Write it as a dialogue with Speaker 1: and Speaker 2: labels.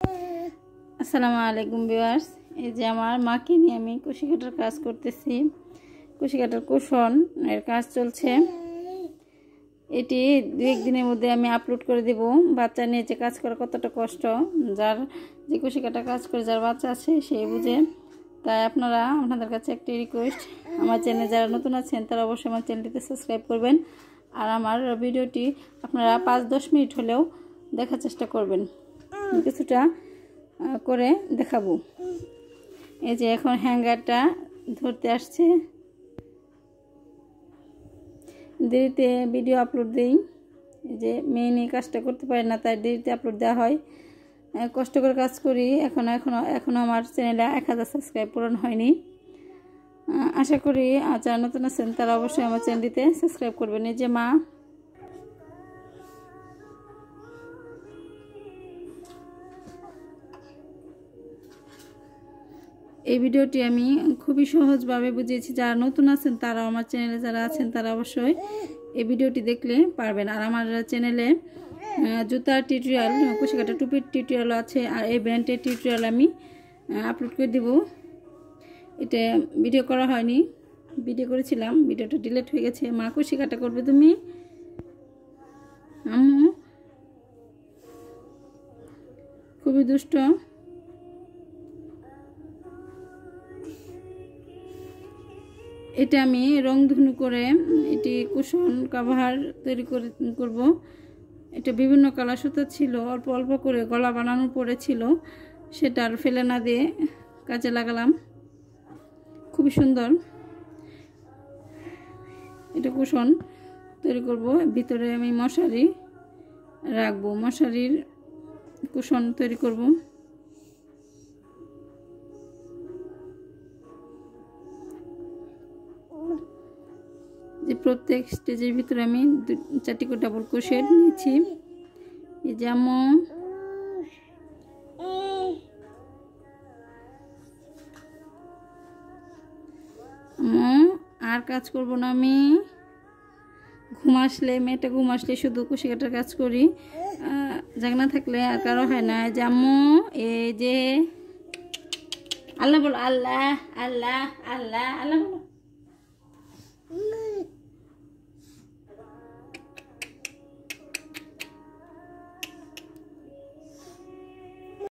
Speaker 1: আসসালামু আলাইকুম ভিউয়ার্স। এই যে আমার মাকে নিয়ে আমি কুশি কাটার কাজ করতেছি। কুশি কাটার কুশন এর কাজ চলছে। এটি 2-1 দিনের মধ্যে আমি আপলোড করে দেব। বাচ্চা নিয়ে যে কাজ করা কতটা কষ্ট, যার যে কুশি কাটার কাজ করে যার বাচ্চা আছে সে বুঝে। তাই আপনাদের কাছে একটি রিকোয়েস্ট, আমার চ্যানেলে যারা নতুন আছেন তারা অবশ্যই আমার চ্যানেলটিতে সাবস্ক্রাইব করবেন। আর আমার ভিডিওটি আপনারা 5-10 মিনিট হলেও দেখার চেষ্টা করবেন। কিছুটা করে দেখাবো। এই যে এখন হ্যাঙ্গারটা ধরতে আসছে। দেরিতে ভিডিও আপলোড দেই, এই যে মেইন এই কাজটা করতে পারে না, তাই দেরিতে আপলোড দেওয়া হয়। কষ্ট করে কাজ করি। এখনো আমার চ্যানেলে 1000 সাবস্ক্রাইব পূরণ হয়নি। আশা করি যারা নতুন আছেন তারা অবশ্যই আমার চ্যানেলটিতে সাবস্ক্রাইব করবেন। এই যে মা এই ভিডিওটি আমি খুবই সহজভাবে বুঝিয়েছি। যারা নতুন আছেন তারা আমার চ্যানেলে যারা আছেন তারা অবশ্যই এই ভিডিওটি দেখলে পারবেন। আর আমার চ্যানেলে জুতার টিউটোরিয়াল, কুশি কাটা টুপির টিউটোরিয়াল আছে, আর এই ব্র্যান্ডের টিউটোরিয়াল আমি আপলোড করে দেব। এটা ভিডিও করা হয়নি, ভিডিও করেছিলাম, ভিডিওটা ডিলিট হয়ে গেছে। মা কুশি কাটা করবে তুমি? আম্মু খুবই দুষ্ট। এটা আমি রংধনু করে এটি কুশন কভার তৈরি করব। এটা বিভিন্ন কালার সুতা ছিল, অল্প অল্প করে গলা বানানোর পরে ছিল, সেটা আর ফেলে না দিয়ে কাজে লাগালাম। খুবই সুন্দর। এটা কুশন তৈরি করব। ভিতরে আমি মশারি রাখবো, মশারির কুশন তৈরি করব। যে প্রত্যেক স্টেজের ভিতরে আমি 4টি করে ডাবল ক্রোশেট নিয়েছি। এই যেমন আর কাজ করব না আমি। মেয়েটা ঘুম আসলে শুধু কুশি কাটার কাজ করি, জাগনা থাকলে আর কারো হয় না। যেমন এই যে আল্লাহ বলো, আল্লাহ আল্লাহ আল্লাহ আল্লাহ বলো।